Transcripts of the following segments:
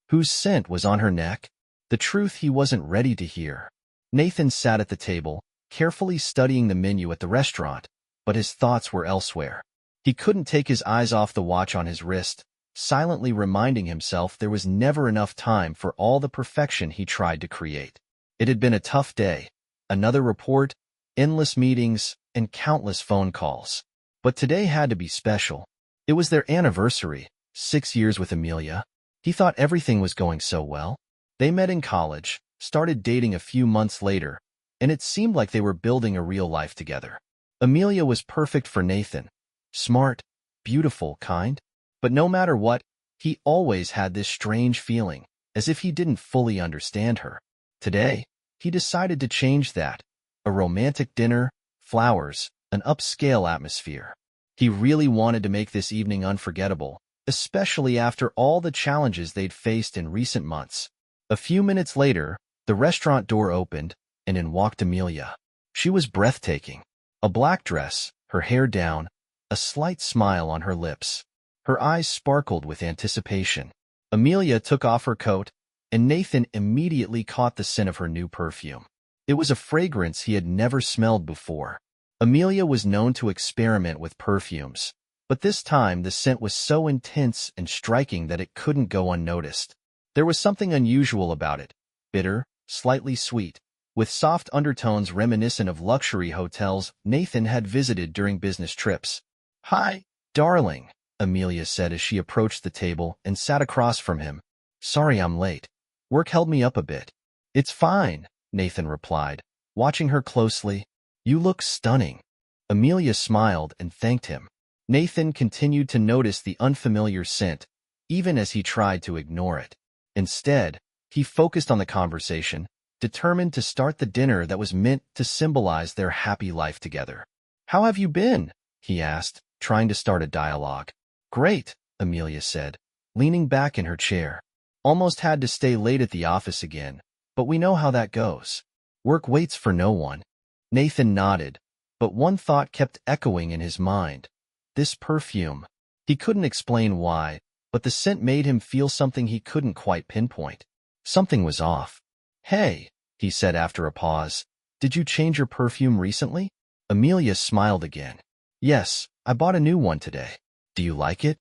Whose scent was on her neck? The truth he wasn't ready to hear. Nathan sat at the table, carefully studying the menu at the restaurant, but his thoughts were elsewhere. He couldn't take his eyes off the watch on his wrist, silently reminding himself there was never enough time for all the perfection he tried to create. It had been a tough day. Another report, endless meetings, and countless phone calls. But today had to be special. It was their anniversary, 6 years with Amelia. He thought everything was going so well. They met in college, started dating a few months later, and it seemed like they were building a real life together. Amelia was perfect for Nathan. Smart, beautiful, kind. But no matter what, he always had this strange feeling, as if he didn't fully understand her. Today, he decided to change that. A romantic dinner, flowers, an upscale atmosphere. He really wanted to make this evening unforgettable, especially after all the challenges they'd faced in recent months. A few minutes later, the restaurant door opened, and in walked Amelia. She was breathtaking. A black dress, her hair down, a slight smile on her lips. Her eyes sparkled with anticipation. Amelia took off her coat, and Nathan immediately caught the scent of her new perfume. It was a fragrance he had never smelled before. Amelia was known to experiment with perfumes, but this time the scent was so intense and striking that it couldn't go unnoticed. There was something unusual about it, bitter, slightly sweet, with soft undertones reminiscent of luxury hotels Nathan had visited during business trips. "Hi, darling," Amelia said as she approached the table and sat across from him. "Sorry I'm late. Work held me up a bit." "It's fine," Nathan replied, watching her closely. "You look stunning." Amelia smiled and thanked him. Nathan continued to notice the unfamiliar scent, even as he tried to ignore it. Instead, he focused on the conversation, determined to start the dinner that was meant to symbolize their happy life together. "How have you been?" he asked, trying to start a dialogue. "Great," Amelia said, leaning back in her chair. "Almost had to stay late at the office again, but we know how that goes. Work waits for no one." Nathan nodded, but one thought kept echoing in his mind. This perfume. He couldn't explain why, but the scent made him feel something he couldn't quite pinpoint. Something was off. "Hey," he said after a pause, "did you change your perfume recently?" Amelia smiled again. "Yes, I bought a new one today. Do you like it?"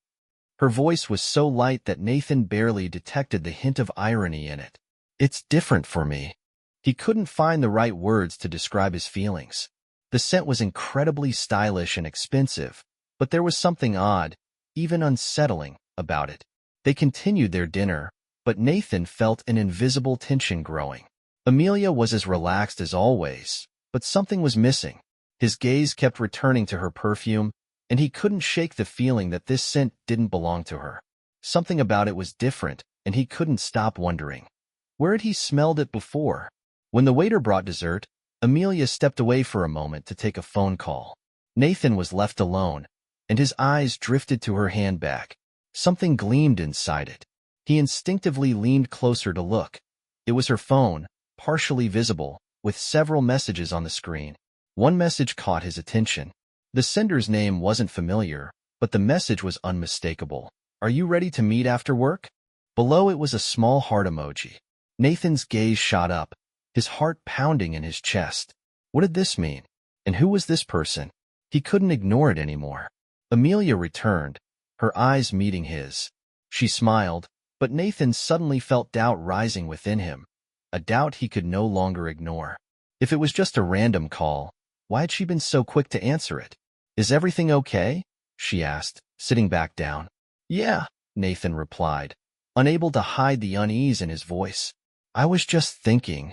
Her voice was so light that Nathan barely detected the hint of irony in it. "It's different for me." He couldn't find the right words to describe his feelings. The scent was incredibly stylish and expensive, but there was something odd, even unsettling, about it. They continued their dinner, but Nathan felt an invisible tension growing. Amelia was as relaxed as always, but something was missing. His gaze kept returning to her perfume, and he couldn't shake the feeling that this scent didn't belong to her. Something about it was different, and he couldn't stop wondering. Where had he smelled it before? When the waiter brought dessert, Amelia stepped away for a moment to take a phone call. Nathan was left alone, and his eyes drifted to her handbag. Something gleamed inside it. He instinctively leaned closer to look. It was her phone, partially visible, with several messages on the screen. One message caught his attention. The sender's name wasn't familiar, but the message was unmistakable. "Are you ready to meet after work?" Below it was a small heart emoji. Nathan's gaze shot up, his heart pounding in his chest. What did this mean? And who was this person? He couldn't ignore it anymore. Amelia returned, her eyes meeting his. She smiled, but Nathan suddenly felt doubt rising within him, a doubt he could no longer ignore. If it was just a random call, why had she been so quick to answer it? "Is everything okay?" she asked, sitting back down. "Yeah," Nathan replied, unable to hide the unease in his voice. "I was just thinking."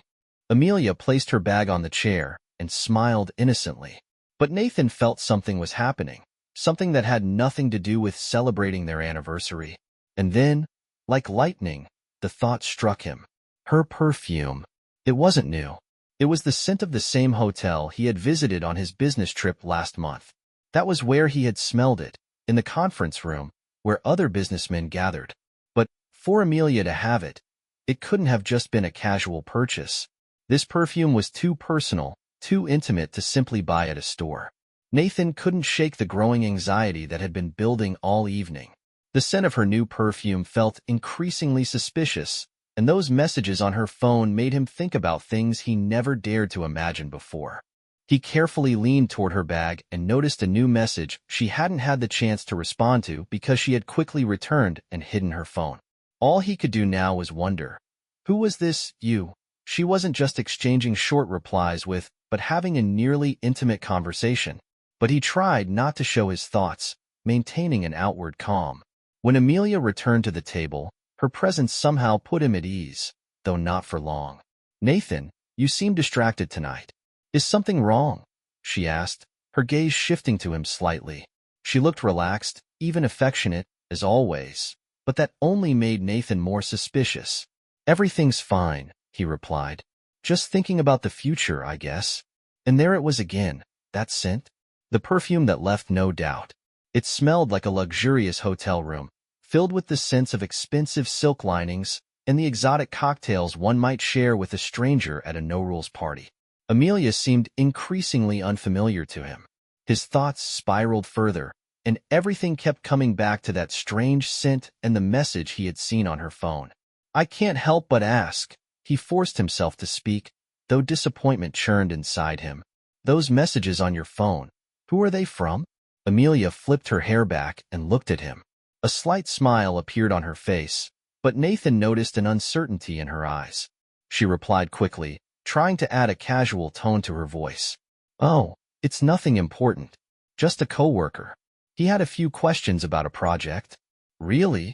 Amelia placed her bag on the chair and smiled innocently. But Nathan felt something was happening, something that had nothing to do with celebrating their anniversary. And then, like lightning, the thought struck him. Her perfume. It wasn't new. It was the scent of the same hotel he had visited on his business trip last month. That was where he had smelled it, in the conference room, where other businessmen gathered. But for Amelia to have it, it couldn't have just been a casual purchase. This perfume was too personal, too intimate to simply buy at a store. Nathan couldn't shake the growing anxiety that had been building all evening. The scent of her new perfume felt increasingly suspicious, and those messages on her phone made him think about things he never dared to imagine before. He carefully leaned toward her bag and noticed a new message she hadn't had the chance to respond to because she had quickly returned and hidden her phone. All he could do now was wonder. Who was this you? She wasn't just exchanging short replies with, but having a nearly intimate conversation. But he tried not to show his thoughts, maintaining an outward calm. When Amelia returned to the table, her presence somehow put him at ease, though not for long. "Nathan, you seem distracted tonight. Is something wrong?" she asked, her gaze shifting to him slightly. She looked relaxed, even affectionate, as always, but that only made Nathan more suspicious. "Everything's fine," he replied. "Just thinking about the future, I guess." And there it was again, that scent. The perfume that left no doubt. It smelled like a luxurious hotel room, filled with the scents of expensive silk linings and the exotic cocktails one might share with a stranger at a no-rules party. Amelia seemed increasingly unfamiliar to him. His thoughts spiraled further, and everything kept coming back to that strange scent and the message he had seen on her phone. "I can't help but ask." He forced himself to speak, though disappointment churned inside him. "Those messages on your phone, who are they from?" Amelia flipped her hair back and looked at him. A slight smile appeared on her face, but Nathan noticed an uncertainty in her eyes. She replied quickly, trying to add a casual tone to her voice. "Oh, it's nothing important. Just a coworker. He had a few questions about a project." "Really?"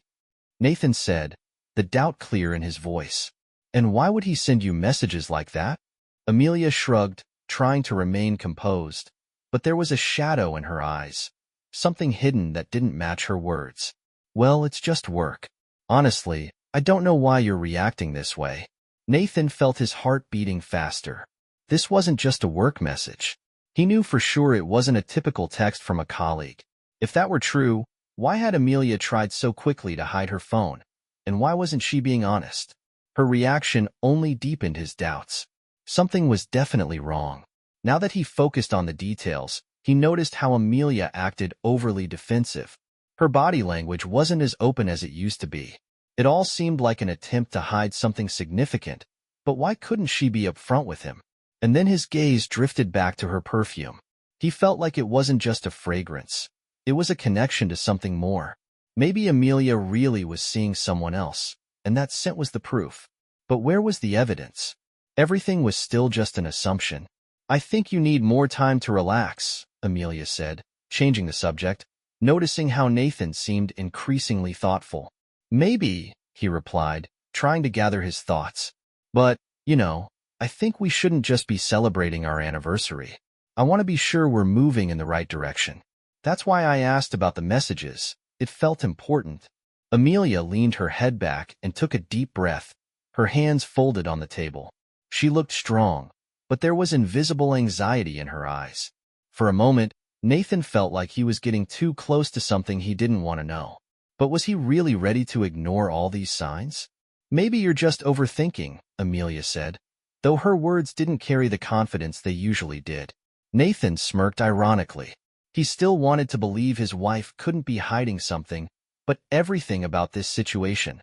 Nathan said, the doubt clear in his voice. "And why would he send you messages like that?" Amelia shrugged, trying to remain composed, but there was a shadow in her eyes, something hidden that didn't match her words. "Well, it's just work. Honestly, I don't know why you're reacting this way." Nathan felt his heart beating faster. This wasn't just a work message. He knew for sure it wasn't a typical text from a colleague. If that were true, why had Amelia tried so quickly to hide her phone? And why wasn't she being honest? Her reaction only deepened his doubts. Something was definitely wrong. Now that he focused on the details, he noticed how Amelia acted overly defensive. Her body language wasn't as open as it used to be. It all seemed like an attempt to hide something significant, but why couldn't she be upfront with him? And then his gaze drifted back to her perfume. He felt like it wasn't just a fragrance. It was a connection to something more. Maybe Amelia really was seeing someone else, and that scent was the proof. But where was the evidence? Everything was still just an assumption. "I think you need more time to relax," Amelia said, changing the subject, noticing how Nathan seemed increasingly thoughtful. "Maybe," he replied, trying to gather his thoughts. "But, I think we shouldn't just be celebrating our anniversary. I want to be sure we're moving in the right direction. That's why I asked about the messages. It felt important." Amelia leaned her head back and took a deep breath, her hands folded on the table. She looked strong, but there was invisible anxiety in her eyes. For a moment, Nathan felt like he was getting too close to something he didn't want to know. But was he really ready to ignore all these signs? "Maybe you're just overthinking," Amelia said, though her words didn't carry the confidence they usually did. Nathan smirked ironically. He still wanted to believe his wife couldn't be hiding something, but everything about this situation,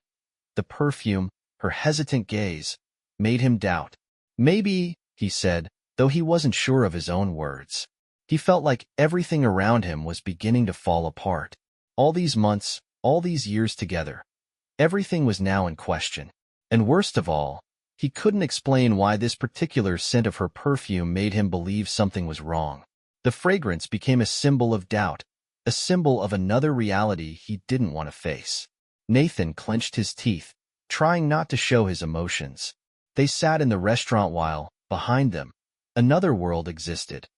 the perfume, her hesitant gaze, made him doubt. "Maybe," he said, though he wasn't sure of his own words. He felt like everything around him was beginning to fall apart. All these months, all these years together, everything was now in question. And worst of all, he couldn't explain why this particular scent of her perfume made him believe something was wrong. The fragrance became a symbol of doubt, a symbol of another reality he didn't want to face. Nathan clenched his teeth, trying not to show his emotions. They sat in the restaurant while, behind them, another world existed.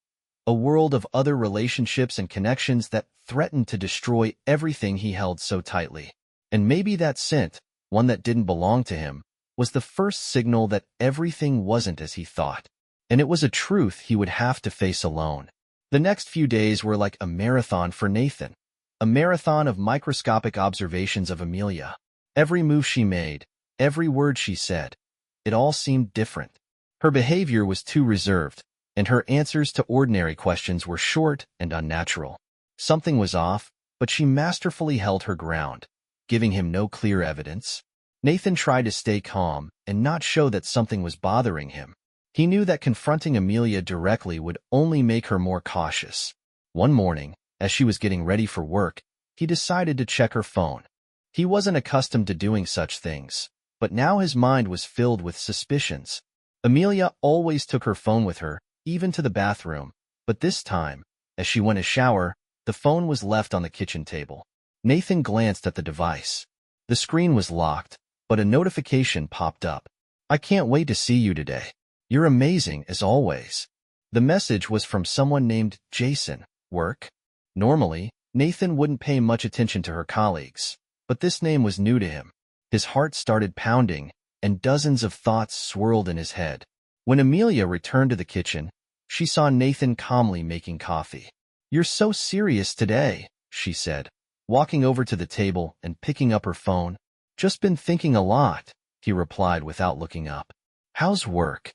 A world of other relationships and connections that threatened to destroy everything he held so tightly. And maybe that scent, one that didn't belong to him, was the first signal that everything wasn't as he thought. And it was a truth he would have to face alone. The next few days were like a marathon for Nathan, a marathon of microscopic observations of Amelia. Every move she made, every word she said, it all seemed different. Her behavior was too reserved, and her answers to ordinary questions were short and unnatural. Something was off, but she masterfully held her ground. giving him no clear evidence. Nathan tried to stay calm and not show that something was bothering him. He knew that confronting Amelia directly would only make her more cautious. One morning, as she was getting ready for work, he decided to check her phone. He wasn't accustomed to doing such things, but now his mind was filled with suspicions. Amelia always took her phone with her, even to the bathroom, but this time, as she went to shower, the phone was left on the kitchen table. Nathan glanced at the device. The screen was locked, but a notification popped up. "I can't wait to see you today. You're amazing, as always." The message was from someone named Jason. Work? Normally, Nathan wouldn't pay much attention to her colleagues, but this name was new to him. His heart started pounding, and dozens of thoughts swirled in his head. When Amelia returned to the kitchen, she saw Nathan calmly making coffee. "You're so serious today," she said, walking over to the table and picking up her phone. "Just been thinking a lot," he replied without looking up. "How's work?"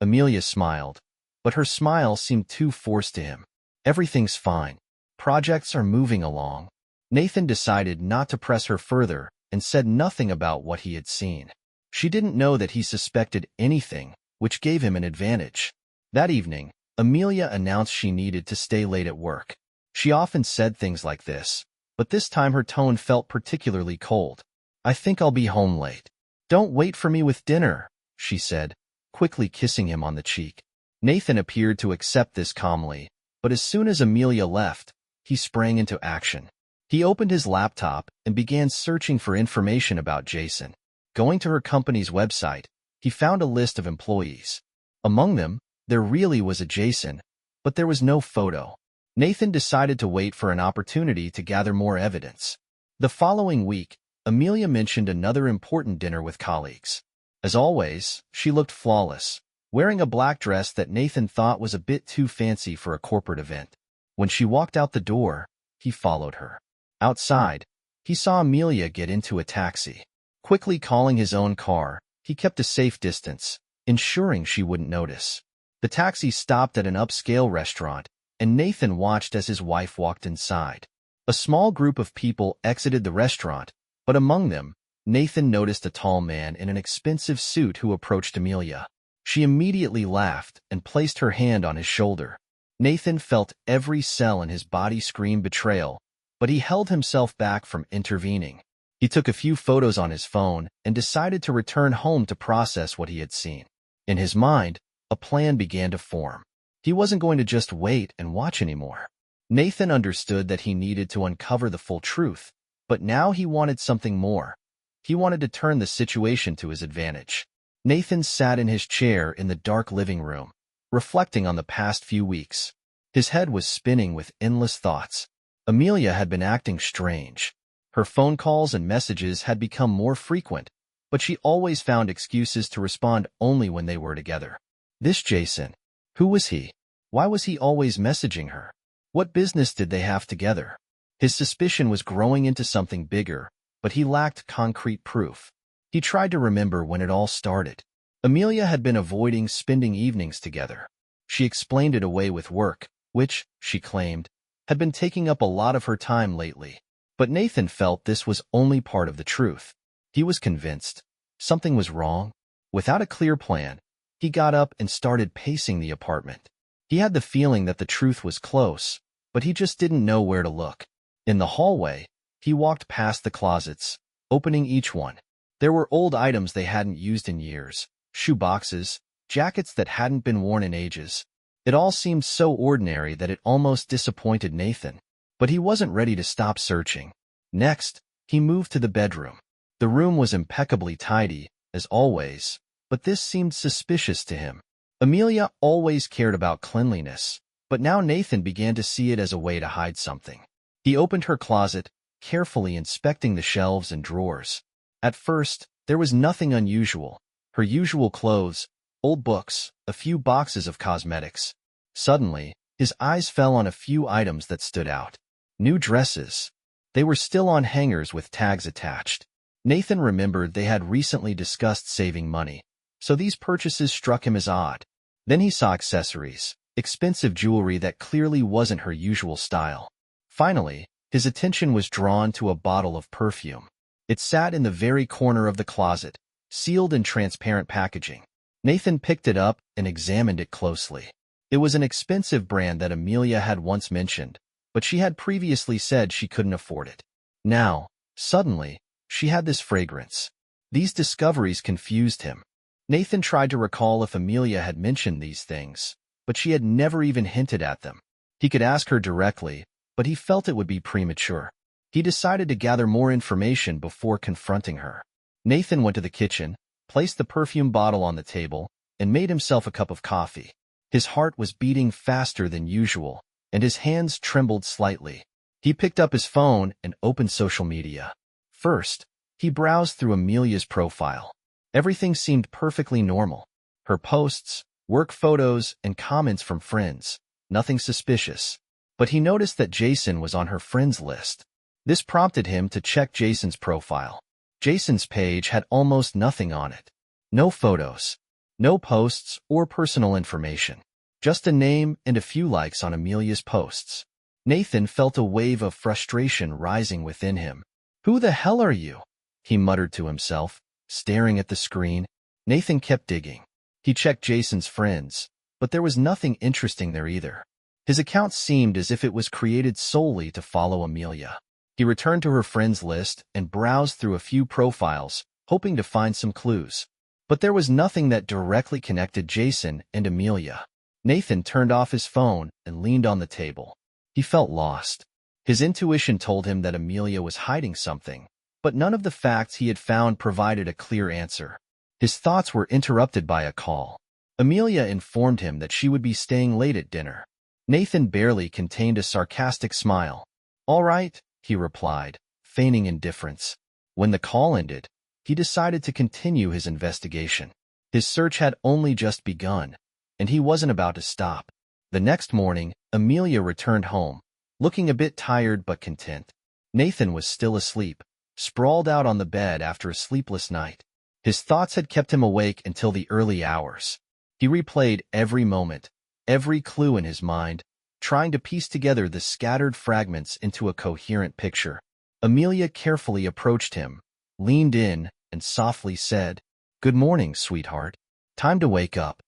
Amelia smiled, but her smile seemed too forced to him. "Everything's fine. Projects are moving along." Nathan decided not to press her further and said nothing about what he had seen. She didn't know that he suspected anything, which gave him an advantage. That evening, Amelia announced she needed to stay late at work. She often said things like this, but this time her tone felt particularly cold. "I think I'll be home late." "Don't wait for me with dinner," she said, quickly kissing him on the cheek. Nathan appeared to accept this calmly, but as soon as Amelia left, he sprang into action. He opened his laptop and began searching for information about Jason. Going to her company's website, he found a list of employees. Among them, there really was a Jason, but there was no photo. Nathan decided to wait for an opportunity to gather more evidence. The following week, Amelia mentioned another important dinner with colleagues. As always, she looked flawless, wearing a black dress that Nathan thought was a bit too fancy for a corporate event. When she walked out the door, he followed her. Outside, he saw Amelia get into a taxi. Quickly calling his own car, he kept a safe distance, ensuring she wouldn't notice. The taxi stopped at an upscale restaurant, and Nathan watched as his wife walked inside. A small group of people exited the restaurant, but among them, Nathan noticed a tall man in an expensive suit who approached Amelia. She immediately laughed and placed her hand on his shoulder. Nathan felt every cell in his body scream betrayal, but he held himself back from intervening. He took a few photos on his phone and decided to return home to process what he had seen. In his mind, a plan began to form. He wasn't going to just wait and watch anymore. Nathan understood that he needed to uncover the full truth, but now he wanted something more. He wanted to turn the situation to his advantage. Nathan sat in his chair in the dark living room, reflecting on the past few weeks. His head was spinning with endless thoughts. Amelia had been acting strange. Her phone calls and messages had become more frequent, but she always found excuses to respond only when they were together. This Jason, who was he? Why was he always messaging her? What business did they have together? His suspicion was growing into something bigger, but he lacked concrete proof. He tried to remember when it all started. Amelia had been avoiding spending evenings together. She explained it away with work, which, she claimed, had been taking up a lot of her time lately. But Nathan felt this was only part of the truth. He was convinced something was wrong. Without a clear plan, he got up and started pacing the apartment. He had the feeling that the truth was close, but he just didn't know where to look. In the hallway, he walked past the closets, opening each one. There were old items they hadn't used in years, shoe boxes, jackets that hadn't been worn in ages. It all seemed so ordinary that it almost disappointed Nathan. But he wasn't ready to stop searching. Next, he moved to the bedroom. The room was impeccably tidy, as always, but this seemed suspicious to him. Amelia always cared about cleanliness, but now Nathan began to see it as a way to hide something. He opened her closet, carefully inspecting the shelves and drawers. At first, there was nothing unusual. Her usual clothes, old books, a few boxes of cosmetics. Suddenly, his eyes fell on a few items that stood out. New dresses. They were still on hangers with tags attached. Nathan remembered they had recently discussed saving money, so these purchases struck him as odd. Then he saw accessories, expensive jewelry that clearly wasn't her usual style. Finally, his attention was drawn to a bottle of perfume. It sat in the very corner of the closet, sealed in transparent packaging. Nathan picked it up and examined it closely. It was an expensive brand that Amelia had once mentioned, but she had previously said she couldn't afford it. Now, suddenly, she had this fragrance. These discoveries confused him. Nathan tried to recall if Amelia had mentioned these things, but she had never even hinted at them. He could ask her directly, but he felt it would be premature. He decided to gather more information before confronting her. Nathan went to the kitchen, placed the perfume bottle on the table, and made himself a cup of coffee. His heart was beating faster than usual, and his hands trembled slightly. He picked up his phone and opened social media. First, he browsed through Amelia's profile. Everything seemed perfectly normal. Her posts, work photos, and comments from friends. Nothing suspicious. But he noticed that Jason was on her friends list. This prompted him to check Jason's profile. Jason's page had almost nothing on it. No photos, no posts or personal information. Just a name and a few likes on Amelia's posts. Nathan felt a wave of frustration rising within him. "Who the hell are you?" he muttered to himself, staring at the screen. Nathan kept digging. He checked Jason's friends, but there was nothing interesting there either. His account seemed as if it was created solely to follow Amelia. He returned to her friends list and browsed through a few profiles, hoping to find some clues. But there was nothing that directly connected Jason and Amelia. Nathan turned off his phone and leaned on the table. He felt lost. His intuition told him that Amelia was hiding something, but none of the facts he had found provided a clear answer. His thoughts were interrupted by a call. Amelia informed him that she would be staying late at dinner. Nathan barely contained a sarcastic smile. "All right," he replied, feigning indifference. When the call ended, he decided to continue his investigation. His search had only just begun, and he wasn't about to stop. The next morning, Amelia returned home, looking a bit tired but content. Nathan was still asleep, sprawled out on the bed after a sleepless night. His thoughts had kept him awake until the early hours. He replayed every moment, every clue in his mind, trying to piece together the scattered fragments into a coherent picture. Amelia carefully approached him, leaned in, and softly said, "Good morning, sweetheart. Time to wake up."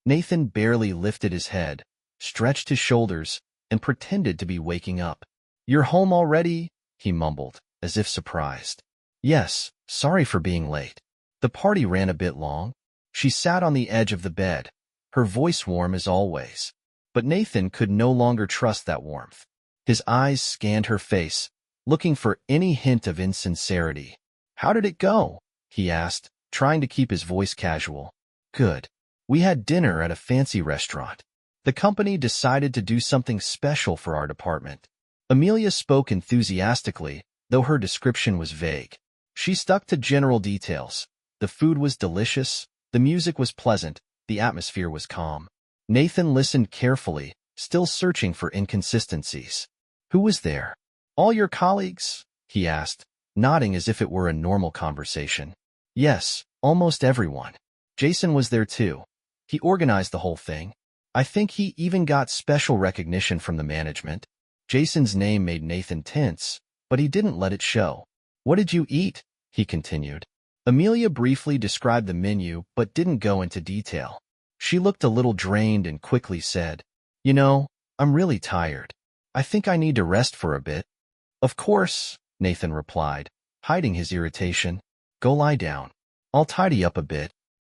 Nathan barely lifted his head, stretched his shoulders, and pretended to be waking up. "You're home already?" he mumbled, as if surprised. "Yes, sorry for being late. The party ran a bit long." She sat on the edge of the bed, her voice warm as always. But Nathan could no longer trust that warmth. His eyes scanned her face, looking for any hint of insincerity. "How did it go?" he asked, trying to keep his voice casual. "Good. We had dinner at a fancy restaurant. The company decided to do something special for our department." Amelia spoke enthusiastically, though her description was vague. She stuck to general details. The food was delicious, the music was pleasant, the atmosphere was calm. Nathan listened carefully, still searching for inconsistencies. "Who was there?" "All your colleagues?" he asked, nodding as if it were a normal conversation. "Yes, almost everyone. Jason was there too. He organized the whole thing. I think he even got special recognition from the management." Jason's name made Nathan tense, but he didn't let it show. "What did you eat?" he continued. Amelia briefly described the menu but didn't go into detail. She looked a little drained and quickly said, "You know, I'm really tired. I think I need to rest for a bit." "Of course," Nathan replied, hiding his irritation. "Go lie down. I'll tidy up a bit."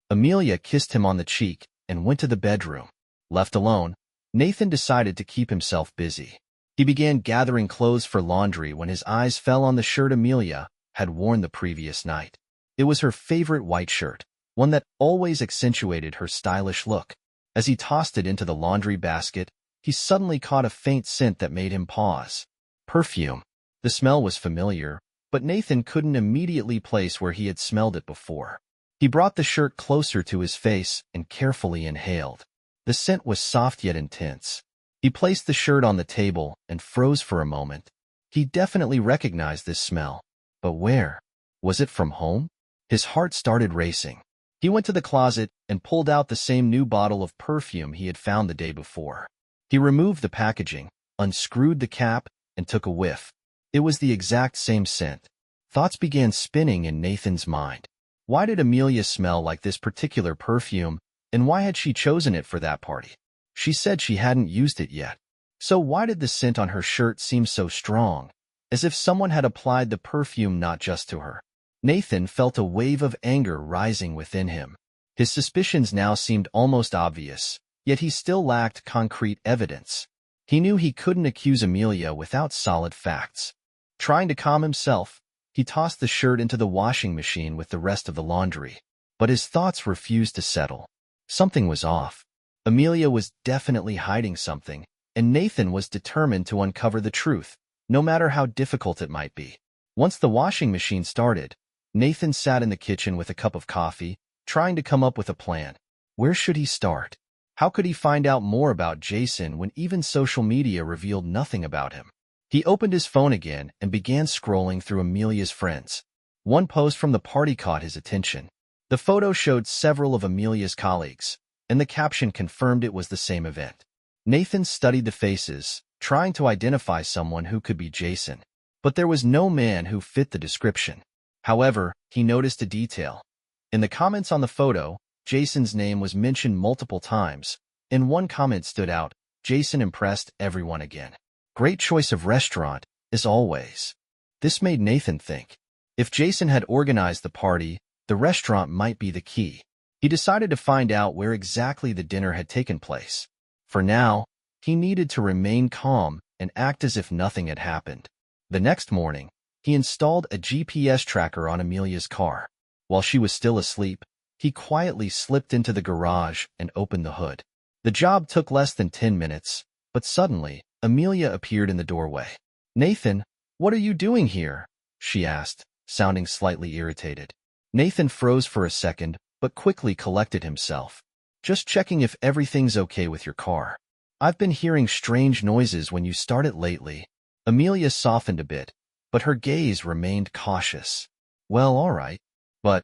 Amelia kissed him on the cheek and went to the bedroom. Left alone, Nathan decided to keep himself busy. He began gathering clothes for laundry when his eyes fell on the shirt Amelia had worn the previous night. It was her favorite white shirt, one that always accentuated her stylish look. As he tossed it into the laundry basket, he suddenly caught a faint scent that made him pause. Perfume. The smell was familiar, but Nathan couldn't immediately place where he had smelled it before. He brought the shirt closer to his face and carefully inhaled. The scent was soft yet intense. He placed the shirt on the table and froze for a moment. He definitely recognized this smell. But where? Was it from home? His heart started racing. He went to the closet and pulled out the same new bottle of perfume he had found the day before. He removed the packaging, unscrewed the cap, and took a whiff. It was the exact same scent. Thoughts began spinning in Nathan's mind. Why did Amelia smell like this particular perfume, and why had she chosen it for that party? She said she hadn't used it yet. So why did the scent on her shirt seem so strong, as if someone had applied the perfume not just to her? Nathan felt a wave of anger rising within him. His suspicions now seemed almost obvious, yet he still lacked concrete evidence. He knew he couldn't accuse Amelia without solid facts. Trying to calm himself, he tossed the shirt into the washing machine with the rest of the laundry. But his thoughts refused to settle. Something was off. Amelia was definitely hiding something, and Nathan was determined to uncover the truth, no matter how difficult it might be. Once the washing machine started, Nathan sat in the kitchen with a cup of coffee, trying to come up with a plan. Where should he start? How could he find out more about Jason when even social media revealed nothing about him? He opened his phone again and began scrolling through Amelia's friends. One post from the party caught his attention. The photo showed several of Amelia's colleagues, and the caption confirmed it was the same event. Nathan studied the faces, trying to identify someone who could be Jason. But there was no man who fit the description. However, he noticed a detail. In the comments on the photo, Jason's name was mentioned multiple times. In one comment stood out, "Jason impressed everyone again. Great choice of restaurant, as always." This made Nathan think. If Jason had organized the party, the restaurant might be the key. He decided to find out where exactly the dinner had taken place. For now, he needed to remain calm and act as if nothing had happened. The next morning, he installed a GPS tracker on Amelia's car. While she was still asleep, he quietly slipped into the garage and opened the hood. The job took less than 10 minutes, but suddenly, Amelia appeared in the doorway. "Nathan, what are you doing here?" she asked, sounding slightly irritated. Nathan froze for a second, but quickly collected himself. "Just checking if everything's okay with your car. I've been hearing strange noises when you start it lately." Amelia softened a bit, but her gaze remained cautious. "Well, all right. But,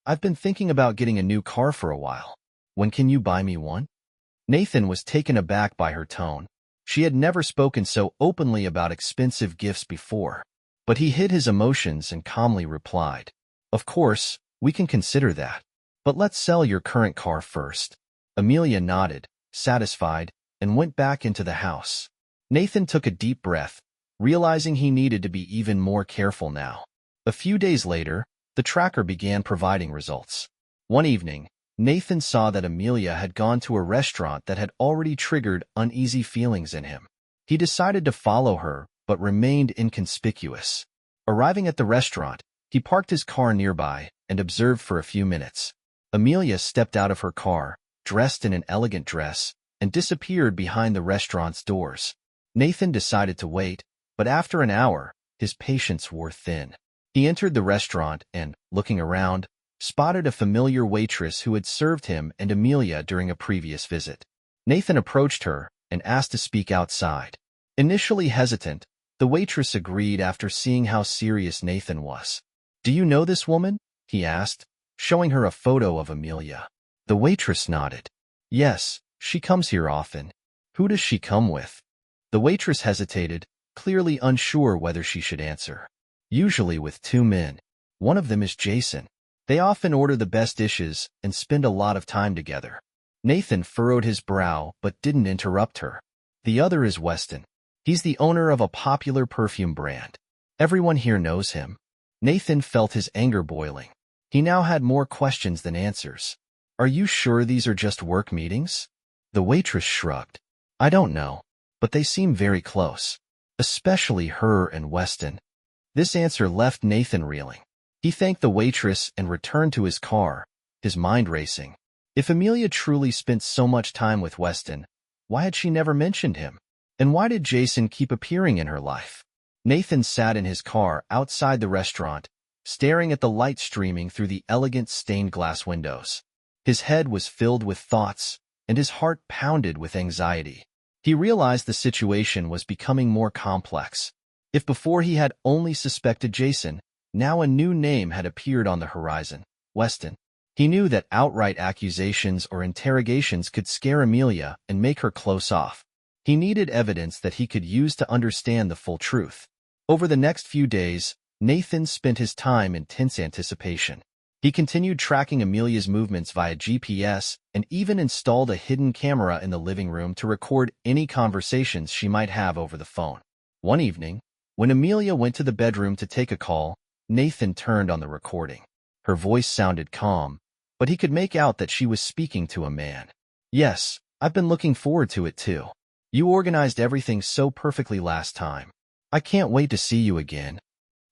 I've been thinking about getting a new car for a while. When can you buy me one?" Nathan was taken aback by her tone. She had never spoken so openly about expensive gifts before. But he hid his emotions and calmly replied, "Of course, we can consider that. But let's sell your current car first." Amelia nodded, satisfied, and went back into the house. Nathan took a deep breath, realizing he needed to be even more careful now. A few days later, the tracker began providing results. One evening, Nathan saw that Amelia had gone to a restaurant that had already triggered uneasy feelings in him. He decided to follow her, but remained inconspicuous. Arriving at the restaurant, he parked his car nearby and observed for a few minutes. Amelia stepped out of her car, dressed in an elegant dress, and disappeared behind the restaurant's doors. Nathan decided to wait, but after an hour, his patience wore thin. He entered the restaurant and, looking around, spotted a familiar waitress who had served him and Amelia during a previous visit. Nathan approached her and asked to speak outside. Initially hesitant, the waitress agreed after seeing how serious Nathan was. "Do you know this woman?" he asked, showing her a photo of Amelia. The waitress nodded. "Yes, she comes here often." "Who does she come with?" The waitress hesitated, clearly unsure whether she should answer. "Usually with 2 men. One of them is Jason. They often order the best dishes and spend a lot of time together." Nathan furrowed his brow but didn't interrupt her. "The other is Weston. He's the owner of a popular perfume brand. Everyone here knows him." Nathan felt his anger boiling. He now had more questions than answers. "Are you sure these are just work meetings?" The waitress shrugged. "I don't know, but they seem very close. Especially her and Weston." This answer left Nathan reeling. He thanked the waitress and returned to his car, his mind racing. If Amelia truly spent so much time with Weston, why had she never mentioned him? And why did Jason keep appearing in her life? Nathan sat in his car outside the restaurant, staring at the light streaming through the elegant stained glass windows. His head was filled with thoughts, and his heart pounded with anxiety. He realized the situation was becoming more complex. If before he had only suspected Jason, now a new name had appeared on the horizon, Weston. He knew that outright accusations or interrogations could scare Amelia and make her close off. He needed evidence that he could use to understand the full truth. Over the next few days, Nathan spent his time in tense anticipation. He continued tracking Amelia's movements via GPS and even installed a hidden camera in the living room to record any conversations she might have over the phone. One evening, when Amelia went to the bedroom to take a call, Nathan turned on the recording. Her voice sounded calm, but he could make out that she was speaking to a man. "Yes, I've been looking forward to it too. You organized everything so perfectly last time. I can't wait to see you again."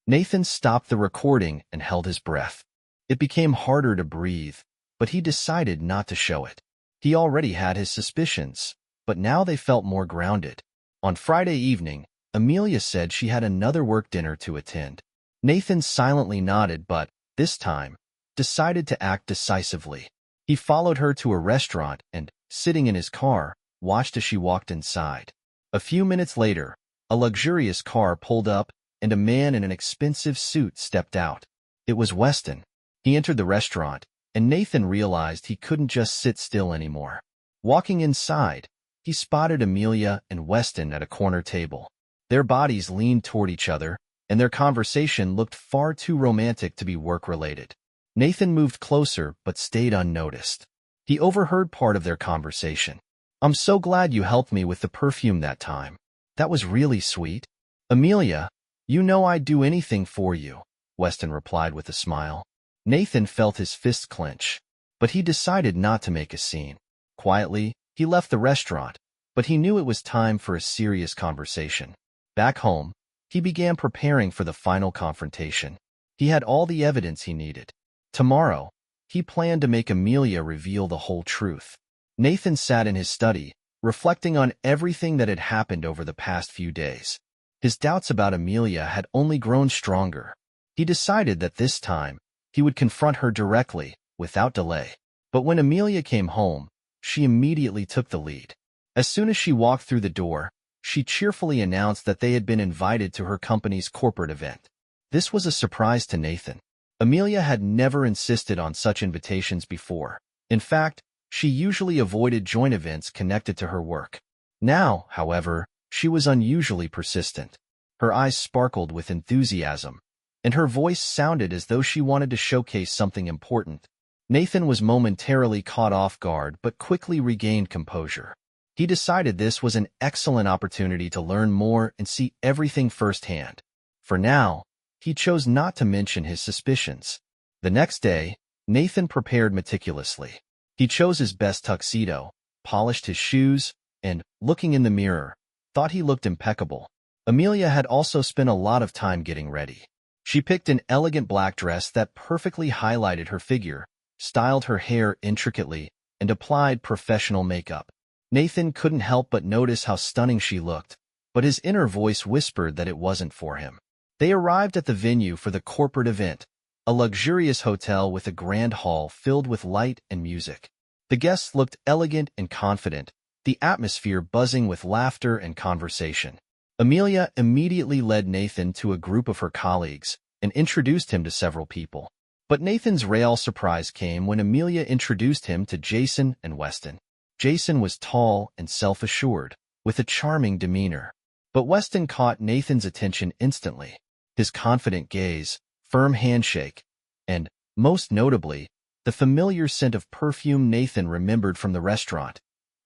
Nathan stopped the recording and held his breath. It became harder to breathe, but he decided not to show it. He already had his suspicions, but now they felt more grounded. On Friday evening, Amelia said she had another work dinner to attend. Nathan silently nodded but, this time, decided to act decisively. He followed her to a restaurant and, sitting in his car, watched as she walked inside. A few minutes later, a luxurious car pulled up and a man in an expensive suit stepped out. It was Weston. He entered the restaurant, and Nathan realized he couldn't just sit still anymore. Walking inside, he spotted Amelia and Weston at a corner table. Their bodies leaned toward each other, and their conversation looked far too romantic to be work-related. Nathan moved closer but stayed unnoticed. He overheard part of their conversation. "I'm so glad you helped me with the perfume that time. That was really sweet." "Amelia, you know I'd do anything for you," Weston replied with a smile. Nathan felt his fists clench, but he decided not to make a scene. Quietly, he left the restaurant, but he knew it was time for a serious conversation. Back home, he began preparing for the final confrontation. He had all the evidence he needed. Tomorrow, he planned to make Amelia reveal the whole truth. Nathan sat in his study, reflecting on everything that had happened over the past few days. His doubts about Amelia had only grown stronger. He decided that this time, he would confront her directly, without delay. But when Amelia came home, she immediately took the lead. As soon as she walked through the door, she cheerfully announced that they had been invited to her company's corporate event. This was a surprise to Nathan. Amelia had never insisted on such invitations before. In fact, she usually avoided joint events connected to her work. Now, however, she was unusually persistent. Her eyes sparkled with enthusiasm, and her voice sounded as though she wanted to showcase something important. Nathan was momentarily caught off guard but quickly regained composure. He decided this was an excellent opportunity to learn more and see everything firsthand. For now, he chose not to mention his suspicions. The next day, Nathan prepared meticulously. He chose his best tuxedo, polished his shoes, and, looking in the mirror, thought he looked impeccable. Amelia had also spent a lot of time getting ready. She picked an elegant black dress that perfectly highlighted her figure, styled her hair intricately, and applied professional makeup. Nathan couldn't help but notice how stunning she looked, but his inner voice whispered that it wasn't for him. They arrived at the venue for the corporate event, a luxurious hotel with a grand hall filled with light and music. The guests looked elegant and confident, the atmosphere buzzing with laughter and conversation. Amelia immediately led Nathan to a group of her colleagues and introduced him to several people. But Nathan's real surprise came when Amelia introduced him to Jason and Weston. Jason was tall and self-assured, with a charming demeanor. But Weston caught Nathan's attention instantly. His confident gaze, firm handshake, and, most notably, the familiar scent of perfume Nathan remembered from the restaurant.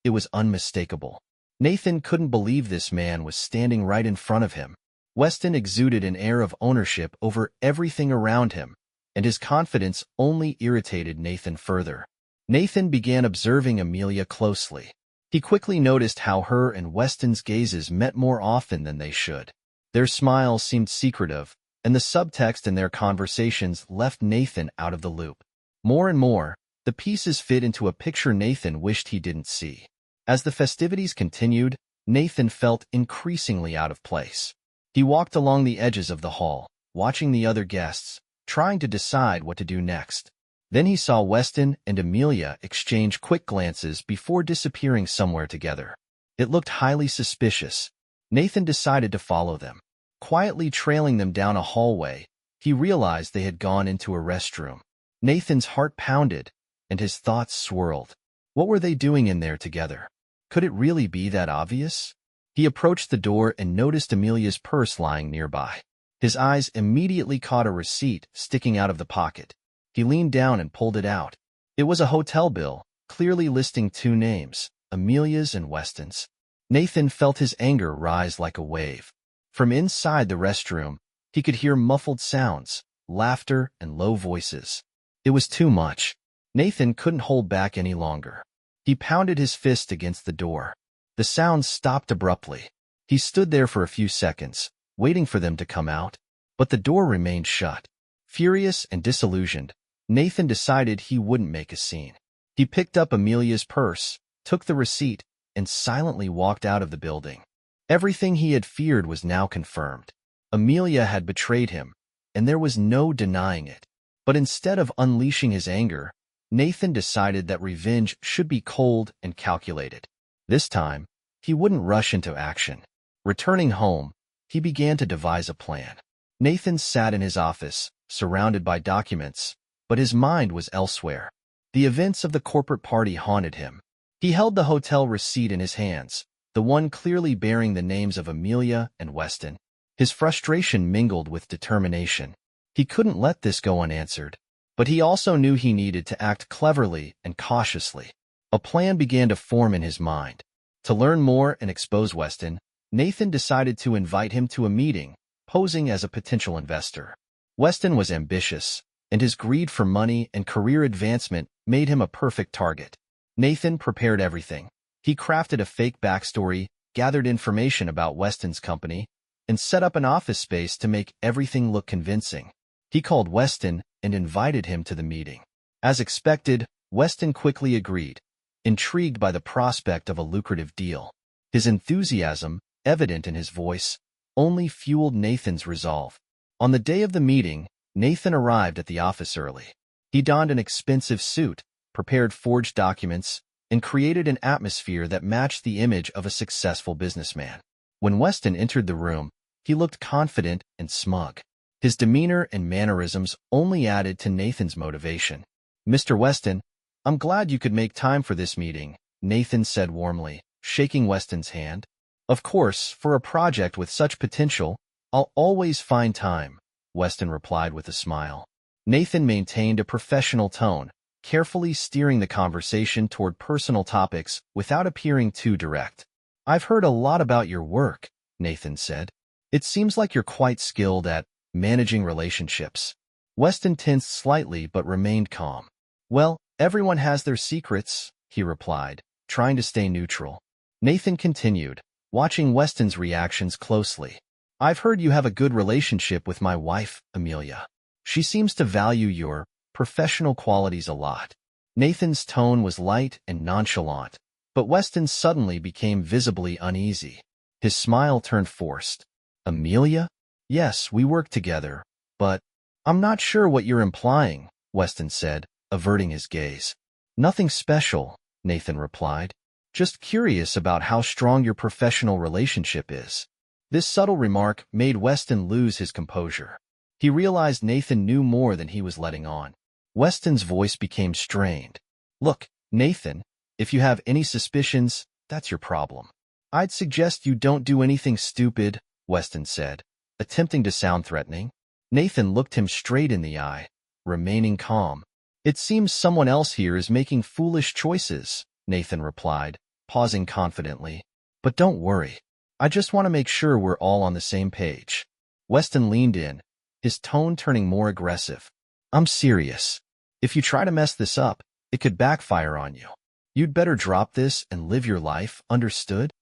It was unmistakable. Nathan couldn't believe this man was standing right in front of him. Weston exuded an air of ownership over everything around him, and his confidence only irritated Nathan further. Nathan began observing Amelia closely. He quickly noticed how her and Weston's gazes met more often than they should. Their smiles seemed secretive, and the subtext in their conversations left Nathan out of the loop. More and more, the pieces fit into a picture Nathan wished he didn't see. As the festivities continued, Nathan felt increasingly out of place. He walked along the edges of the hall, watching the other guests, trying to decide what to do next. Then he saw Weston and Amelia exchange quick glances before disappearing somewhere together. It looked highly suspicious. Nathan decided to follow them. Quietly trailing them down a hallway, he realized they had gone into a restroom. Nathan's heart pounded, and his thoughts swirled. What were they doing in there together? Could it really be that obvious? He approached the door and noticed Amelia's purse lying nearby. His eyes immediately caught a receipt sticking out of the pocket. He leaned down and pulled it out. It was a hotel bill, clearly listing two names, Amelia's and Weston's. Nathan felt his anger rise like a wave. From inside the restroom, he could hear muffled sounds, laughter, and low voices. It was too much. Nathan couldn't hold back any longer. He pounded his fist against the door. The sounds stopped abruptly. He stood there for a few seconds, waiting for them to come out, but the door remained shut. Furious and disillusioned, Nathan decided he wouldn't make a scene. He picked up Amelia's purse, took the receipt, and silently walked out of the building. Everything he had feared was now confirmed. Amelia had betrayed him, and there was no denying it. But instead of unleashing his anger, Nathan decided that revenge should be cold and calculated. This time, he wouldn't rush into action. Returning home, he began to devise a plan. Nathan sat in his office, surrounded by documents, but his mind was elsewhere. The events of the corporate party haunted him. He held the hotel receipt in his hands, the one clearly bearing the names of Amelia and Weston. His frustration mingled with determination. He couldn't let this go unanswered, but he also knew he needed to act cleverly and cautiously. A plan began to form in his mind. To learn more and expose Weston, Nathan decided to invite him to a meeting, posing as a potential investor. Weston was ambitious, and his greed for money and career advancement made him a perfect target. Nathan prepared everything. He crafted a fake backstory, gathered information about Weston's company, and set up an office space to make everything look convincing. He called Weston and invited him to the meeting. As expected, Weston quickly agreed, intrigued by the prospect of a lucrative deal. His enthusiasm, evident in his voice, only fueled Nathan's resolve. On the day of the meeting, Nathan arrived at the office early. He donned an expensive suit, prepared forged documents, and created an atmosphere that matched the image of a successful businessman. When Weston entered the room, he looked confident and smug. His demeanor and mannerisms only added to Nathan's motivation. "Mr. Weston, I'm glad you could make time for this meeting," Nathan said warmly, shaking Weston's hand. "Of course, for a project with such potential, I'll always find time," Weston replied with a smile. Nathan maintained a professional tone, carefully steering the conversation toward personal topics without appearing too direct. "I've heard a lot about your work," Nathan said. "It seems like you're quite skilled at managing relationships." Weston tensed slightly but remained calm. "Well, everyone has their secrets," he replied, trying to stay neutral. Nathan continued, watching Weston's reactions closely. "I've heard you have a good relationship with my wife, Amelia. She seems to value your professional qualities a lot." Nathan's tone was light and nonchalant, but Weston suddenly became visibly uneasy. His smile turned forced. "Amelia? Yes, we work together, but I'm not sure what you're implying," Weston said, averting his gaze. "Nothing special," Nathan replied. "Just curious about how strong your professional relationship is." This subtle remark made Weston lose his composure. He realized Nathan knew more than he was letting on. Weston's voice became strained. "Look, Nathan, if you have any suspicions, that's your problem. I'd suggest you don't do anything stupid," Weston said, attempting to sound threatening. Nathan looked him straight in the eye, remaining calm. "It seems someone else here is making foolish choices," Nathan replied, pausing confidently. "But don't worry. I just want to make sure we're all on the same page." Weston leaned in, his tone turning more aggressive. "I'm serious. If you try to mess this up, it could backfire on you. You'd better drop this and live your life, understood?"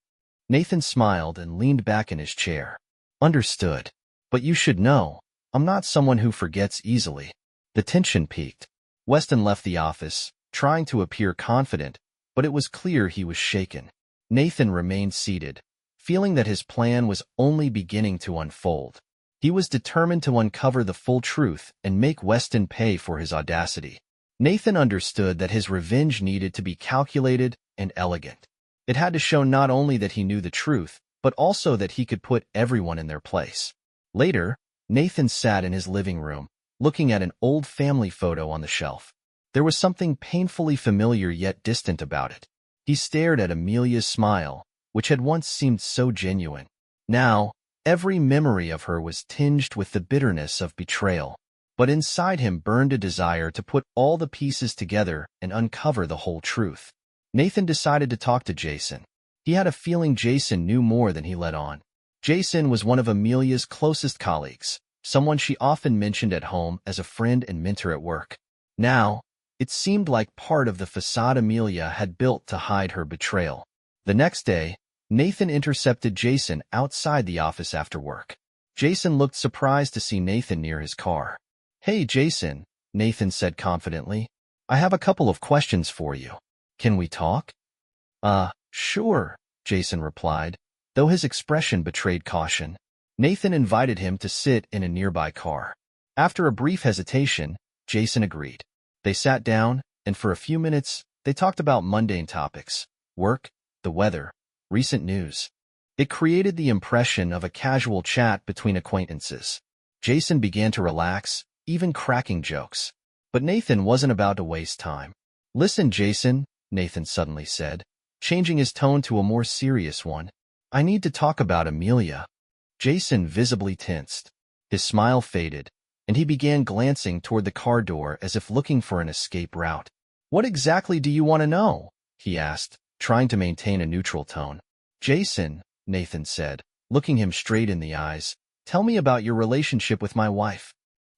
Nathan smiled and leaned back in his chair. "Understood. But you should know, I'm not someone who forgets easily." The tension peaked. Weston left the office, trying to appear confident, but it was clear he was shaken. Nathan remained seated, feeling that his plan was only beginning to unfold. He was determined to uncover the full truth and make Weston pay for his audacity. Nathan understood that his revenge needed to be calculated and elegant. It had to show not only that he knew the truth, but also that he could put everyone in their place. Later, Nathan sat in his living room, looking at an old family photo on the shelf. There was something painfully familiar yet distant about it. He stared at Amelia's smile, which had once seemed so genuine. Now, Every memory of her was tinged with the bitterness of betrayal. But inside him burned a desire to put all the pieces together and uncover the whole truth. Nathan decided to talk to Jason. He had a feeling Jason knew more than he let on. Jason was one of Amelia's closest colleagues, someone she often mentioned at home as a friend and mentor at work. Now, it seemed like part of the facade Amelia had built to hide her betrayal. The next day, Nathan intercepted Jason outside the office after work. Jason looked surprised to see Nathan near his car. "Hey, Jason," Nathan said confidently. "I have a couple of questions for you. Can we talk?" Sure," Jason replied, though his expression betrayed caution. Nathan invited him to sit in a nearby car. After a brief hesitation, Jason agreed. They sat down, and for a few minutes, they talked about mundane topics: work, the weather, recent news. It created the impression of a casual chat between acquaintances. Jason began to relax, even cracking jokes. But Nathan wasn't about to waste time. "Listen, Jason," Nathan suddenly said, changing his tone to a more serious one. "I need to talk about Amelia." Jason visibly tensed. His smile faded, and he began glancing toward the car door as if looking for an escape route. "What exactly do you want to know?" he asked, trying to maintain a neutral tone. "Jason," Nathan said, looking him straight in the eyes, "tell me about your relationship with my wife."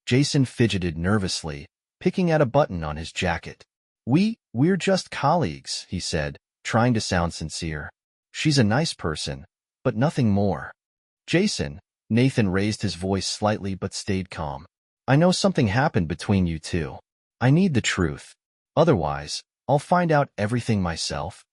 Jason fidgeted nervously, picking at a button on his jacket. We're just colleagues," he said, trying to sound sincere. "She's a nice person, but nothing more." "Jason," Nathan raised his voice slightly but stayed calm. "I know something happened between you two. I need the truth. Otherwise, I'll find out everything myself."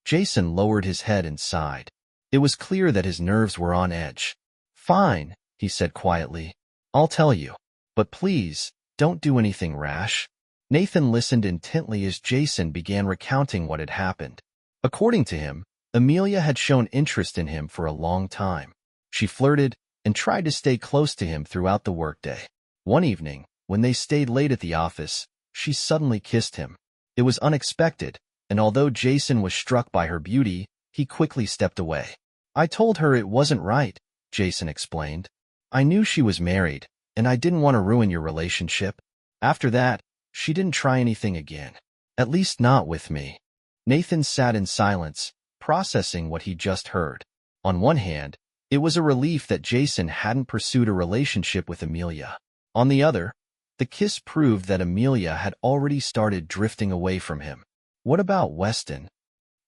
Jason lowered his head and sighed. It was clear that his nerves were on edge. "Fine," he said quietly. "I'll tell you. But please, don't do anything rash." Nathan listened intently as Jason began recounting what had happened. According to him, Amelia had shown interest in him for a long time. She flirted and tried to stay close to him throughout the workday. One evening, when they stayed late at the office, she suddenly kissed him. It was unexpected, and although Jason was struck by her beauty, he quickly stepped away. "I told her it wasn't right," Jason explained. "I knew she was married, and I didn't want to ruin your relationship." After that, she didn't try anything again. At least not with me. Nathan sat in silence, processing what he just heard. On one hand, it was a relief that Jason hadn't pursued a relationship with Amelia. On the other, the kiss proved that Amelia had already started drifting away from him. "What about Weston?"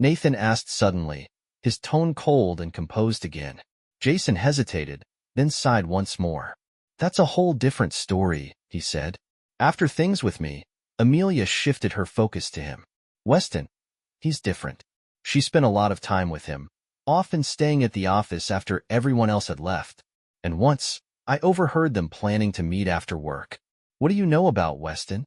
Nathan asked suddenly, his tone cold and composed again. Jason hesitated, then sighed once more. "That's a whole different story," he said. "After things with me, Amelia shifted her focus to him. Weston, he's different. She spent a lot of time with him, often staying at the office after everyone else had left. And once, I overheard them planning to meet after work." "What do you know about Weston?"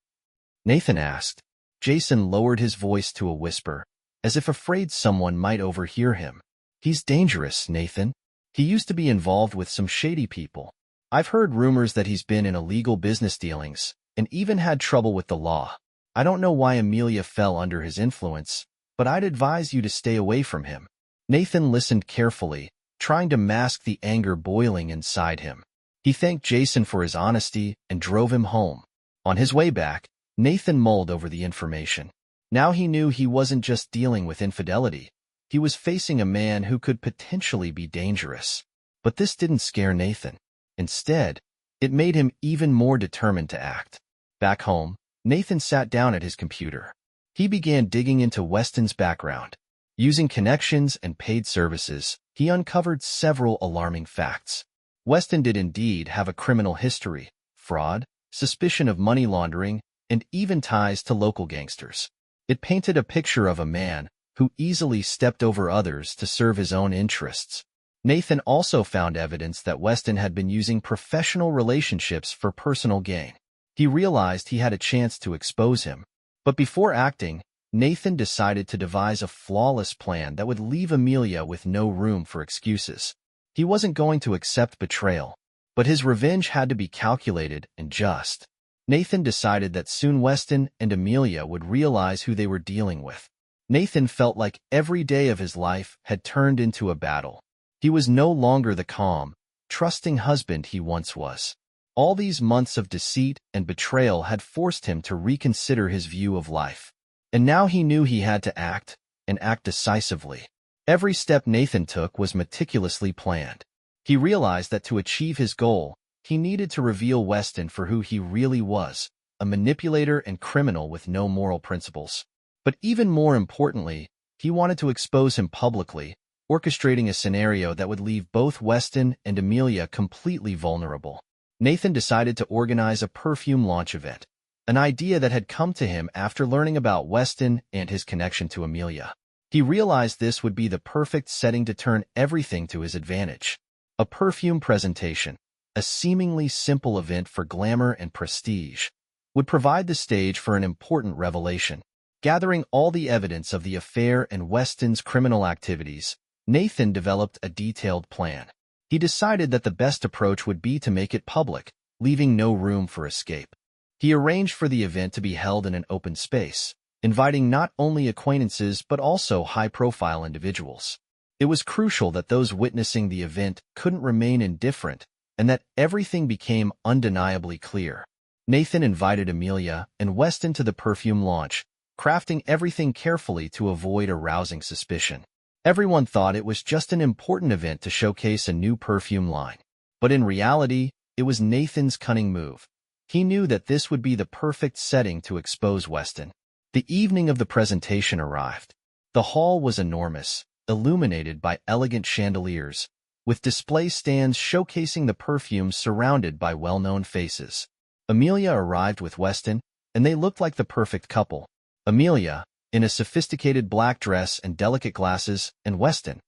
Nathan asked. Jason lowered his voice to a whisper, as if afraid someone might overhear him. "He's dangerous, Nathan. He used to be involved with some shady people. I've heard rumors that he's been in illegal business dealings, and even had trouble with the law. I don't know why Amelia fell under his influence, but I'd advise you to stay away from him." Nathan listened carefully, trying to mask the anger boiling inside him. He thanked Jason for his honesty and drove him home. On his way back, Nathan mulled over the information. Now he knew he wasn't just dealing with infidelity. He was facing a man who could potentially be dangerous. But this didn't scare Nathan. Instead, it made him even more determined to act. Back home, Nathan sat down at his computer. He began digging into Weston's background. Using connections and paid services, he uncovered several alarming facts. Weston did indeed have a criminal history: fraud, suspicion of money laundering, and even ties to local gangsters. It painted a picture of a man who easily stepped over others to serve his own interests. Nathan also found evidence that Weston had been using professional relationships for personal gain. He realized he had a chance to expose him. But before acting, Nathan decided to devise a flawless plan that would leave Amelia with no room for excuses. He wasn't going to accept betrayal, but his revenge had to be calculated and just. Nathan decided that soon Weston and Amelia would realize who they were dealing with. Nathan felt like every day of his life had turned into a battle. He was no longer the calm, trusting husband he once was. All these months of deceit and betrayal had forced him to reconsider his view of life. And now he knew he had to act, and act decisively. Every step Nathan took was meticulously planned. He realized that to achieve his goal, he needed to reveal Weston for who he really was, a manipulator and criminal with no moral principles. But even more importantly, he wanted to expose him publicly, orchestrating a scenario that would leave both Weston and Amelia completely vulnerable. Nathan decided to organize a perfume launch event, an idea that had come to him after learning about Weston and his connection to Amelia. He realized this would be the perfect setting to turn everything to his advantage. A perfume presentation, a seemingly simple event for glamour and prestige, would provide the stage for an important revelation. Gathering all the evidence of the affair and Weston's criminal activities, Nathan developed a detailed plan. He decided that the best approach would be to make it public, leaving no room for escape. He arranged for the event to be held in an open space, inviting not only acquaintances but also high-profile individuals. It was crucial that those witnessing the event couldn't remain indifferent and that everything became undeniably clear. Nathan invited Amelia and Weston to the perfume launch, crafting everything carefully to avoid arousing suspicion. Everyone thought it was just an important event to showcase a new perfume line. But in reality, it was Nathan's cunning move. He knew that this would be the perfect setting to expose Weston. The evening of the presentation arrived. The hall was enormous, illuminated by elegant chandeliers, with display stands showcasing the perfumes surrounded by well-known faces. Amelia arrived with Weston, and they looked like the perfect couple. Amelia, in a sophisticated black dress and delicate glasses, and Weston,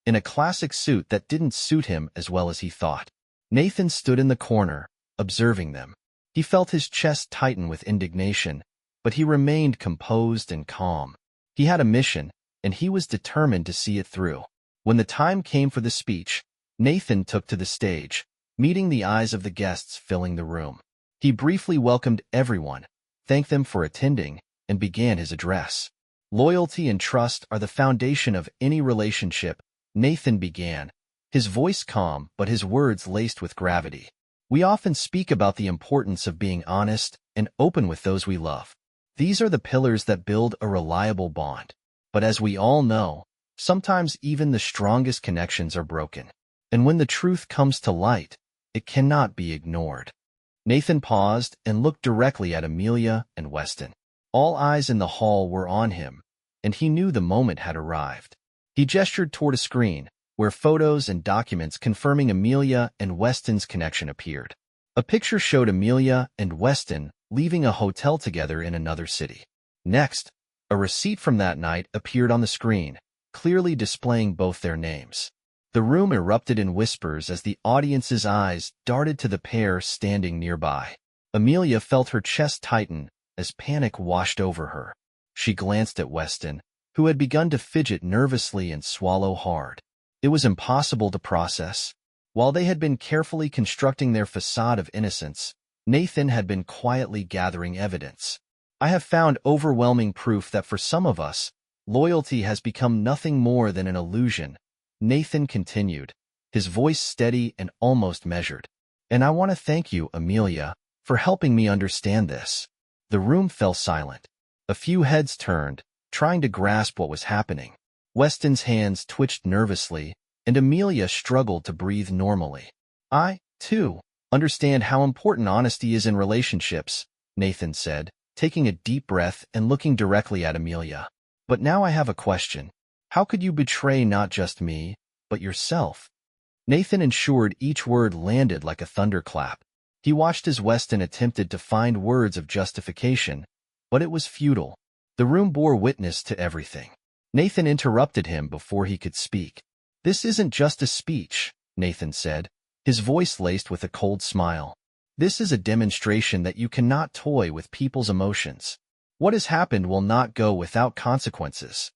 in a classic suit that didn't suit him as well as he thought. Nathan stood in the corner, observing them. He felt his chest tighten with indignation, but he remained composed and calm. He had a mission, and he was determined to see it through. When the time came for the speech, Nathan took to the stage, meeting the eyes of the guests filling the room. He briefly welcomed everyone, thanked them for attending, and began his address. Loyalty and trust are the foundation of any relationship, Nathan began, his voice calm but his words laced with gravity. We often speak about the importance of being honest and open with those we love. These are the pillars that build a reliable bond. But as we all know, sometimes even the strongest connections are broken. And when the truth comes to light, it cannot be ignored. Nathan paused and looked directly at Amelia and Weston. All eyes in the hall were on him, and he knew the moment had arrived. He gestured toward a screen, where photos and documents confirming Amelia and Weston's connection appeared. A picture showed Amelia and Weston leaving a hotel together in another city. Next, a receipt from that night appeared on the screen, clearly displaying both their names. The room erupted in whispers as the audience's eyes darted to the pair standing nearby. Amelia felt her chest tighten as panic washed over her. She glanced at Weston, who had begun to fidget nervously and swallow hard. It was impossible to process. While they had been carefully constructing their facade of innocence, Nathan had been quietly gathering evidence. I have found overwhelming proof that for some of us, loyalty has become nothing more than an illusion, Nathan continued, his voice steady and almost measured. And I want to thank you, Amelia, for helping me understand this. The room fell silent. A few heads turned, trying to grasp what was happening. Weston's hands twitched nervously, and Amelia struggled to breathe normally. I, too, understand how important honesty is in relationships, Nathan said, taking a deep breath and looking directly at Amelia. But now I have a question. How could you betray not just me, but yourself? Nathan ensured each word landed like a thunderclap. He watched as Weston attempted to find words of justification, but it was futile. The room bore witness to everything. Nathan interrupted him before he could speak. This isn't just a speech, Nathan said, his voice laced with a cold smile. This is a demonstration that you cannot toy with people's emotions. What has happened will not go without consequences.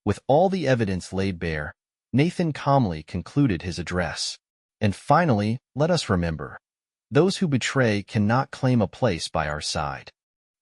With all the evidence laid bare, Nathan calmly concluded his address. And finally, let us remember, those who betray cannot claim a place by our side.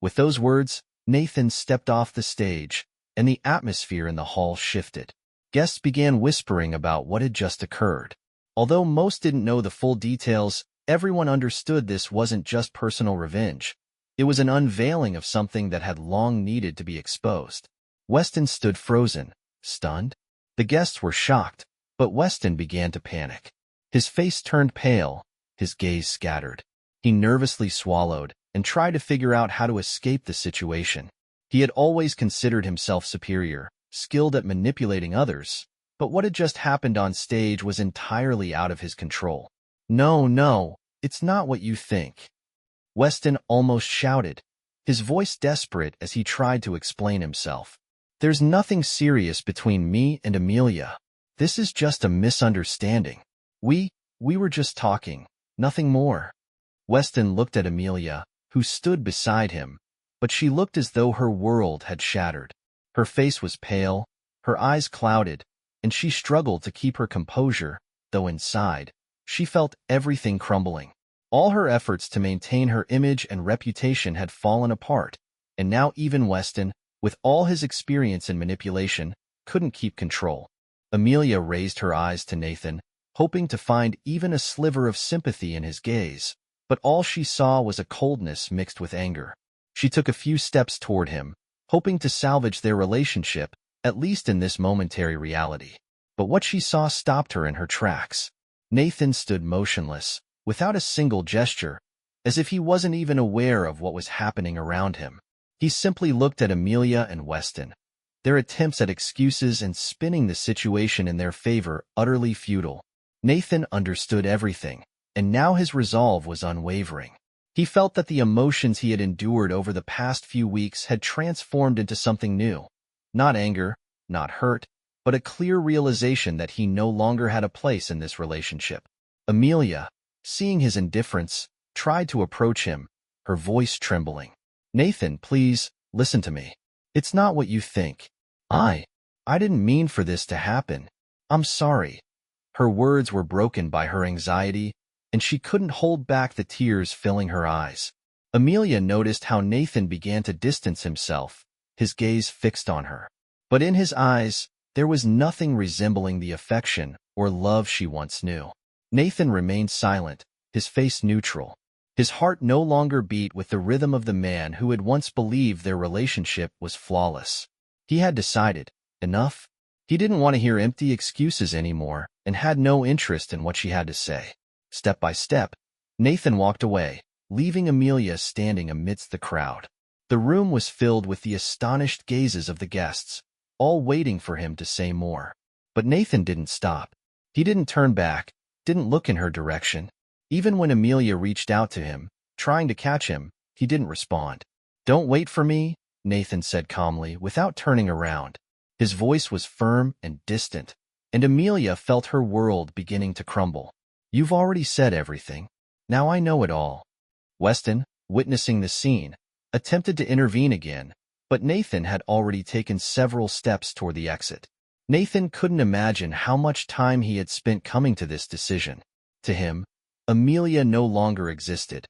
With those words, Nathan stepped off the stage, and the atmosphere in the hall shifted. Guests began whispering about what had just occurred. Although most didn't know the full details, everyone understood this wasn't just personal revenge. It was an unveiling of something that had long needed to be exposed. Weston stood frozen, stunned. The guests were shocked, but Weston began to panic. His face turned pale, his gaze scattered. He nervously swallowed and tried to figure out how to escape the situation. He had always considered himself superior, skilled at manipulating others, but what had just happened on stage was entirely out of his control. "No, no, it's not what you think," Weston almost shouted, his voice desperate as he tried to explain himself. "There's nothing serious between me and Amelia. This is just a misunderstanding. We were just talking, nothing more." Weston looked at Amelia, who stood beside him, but she looked as though her world had shattered. Her face was pale, her eyes clouded, and she struggled to keep her composure, though inside, she felt everything crumbling. All her efforts to maintain her image and reputation had fallen apart, and now even Weston, with all his experience in manipulation, couldn't keep control. Amelia raised her eyes to Nathan, hoping to find even a sliver of sympathy in his gaze, but all she saw was a coldness mixed with anger. She took a few steps toward him, hoping to salvage their relationship, at least in this momentary reality. But what she saw stopped her in her tracks. Nathan stood motionless, without a single gesture, as if he wasn't even aware of what was happening around him. He simply looked at Amelia and Weston, their attempts at excuses and spinning the situation in their favor utterly futile. Nathan understood everything, and now his resolve was unwavering. He felt that the emotions he had endured over the past few weeks had transformed into something new. Not anger, not hurt, but a clear realization that he no longer had a place in this relationship. Amelia, seeing his indifference, tried to approach him, her voice trembling. "Nathan, please, listen to me. It's not what you think. I didn't mean for this to happen. I'm sorry." Her words were broken by her anxiety, and she couldn't hold back the tears filling her eyes. Amelia noticed how Nathan began to distance himself, his gaze fixed on her. But in his eyes, there was nothing resembling the affection or love she once knew. Nathan remained silent, his face neutral. His heart no longer beat with the rhythm of the man who had once believed their relationship was flawless. He had decided, enough. He didn't want to hear empty excuses anymore and had no interest in what she had to say. Step by step, Nathan walked away, leaving Amelia standing amidst the crowd. The room was filled with the astonished gazes of the guests, all waiting for him to say more. But Nathan didn't stop. He didn't turn back, didn't look in her direction. Even when Amelia reached out to him, trying to catch him, he didn't respond. "Don't wait for me," Nathan said calmly, without turning around. His voice was firm and distant, and Amelia felt her world beginning to crumble. "You've already said everything. Now I know it all." Weston, witnessing the scene, attempted to intervene again, but Nathan had already taken several steps toward the exit. Nathan couldn't imagine how much time he had spent coming to this decision. To him, Amelia no longer existed,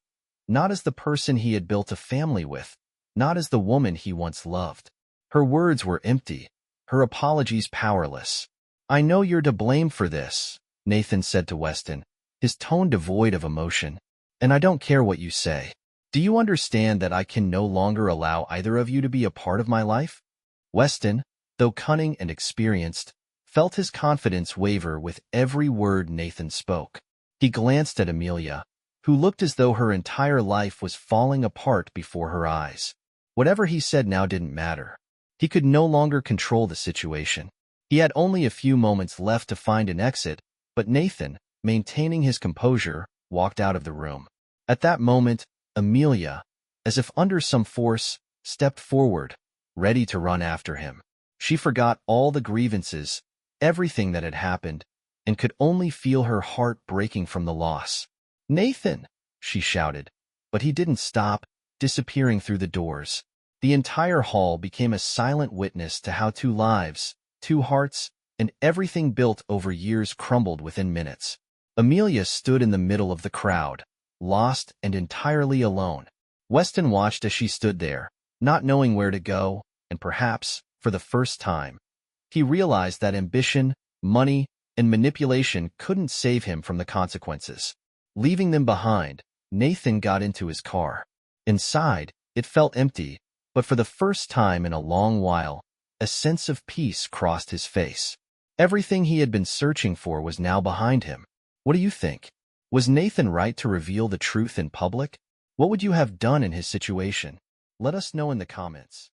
not as the person he had built a family with, not as the woman he once loved. Her words were empty, her apologies powerless. "I know you're to blame for this," Nathan said to Weston, his tone devoid of emotion, "and I don't care what you say. Do you understand that I can no longer allow either of you to be a part of my life?" Weston, though cunning and experienced, felt his confidence waver with every word Nathan spoke. He glanced at Amelia, who looked as though her entire life was falling apart before her eyes. Whatever he said now didn't matter. He could no longer control the situation. He had only a few moments left to find an exit, but Nathan, maintaining his composure, walked out of the room. At that moment, Amelia, as if under some force, stepped forward, ready to run after him. She forgot all the grievances, everything that had happened, and could only feel her heart breaking from the loss. "Nathan!" she shouted, but he didn't stop, disappearing through the doors. The entire hall became a silent witness to how two lives, two hearts, and everything built over years crumbled within minutes. Amelia stood in the middle of the crowd, lost and entirely alone. Weston watched as she stood there, not knowing where to go, and perhaps, for the first time, he realized that ambition, money, and manipulation couldn't save him from the consequences. Leaving them behind, Nathan got into his car. Inside, it felt empty, but for the first time in a long while, a sense of peace crossed his face. Everything he had been searching for was now behind him. What do you think? Was Nathan right to reveal the truth in public? What would you have done in his situation? Let us know in the comments.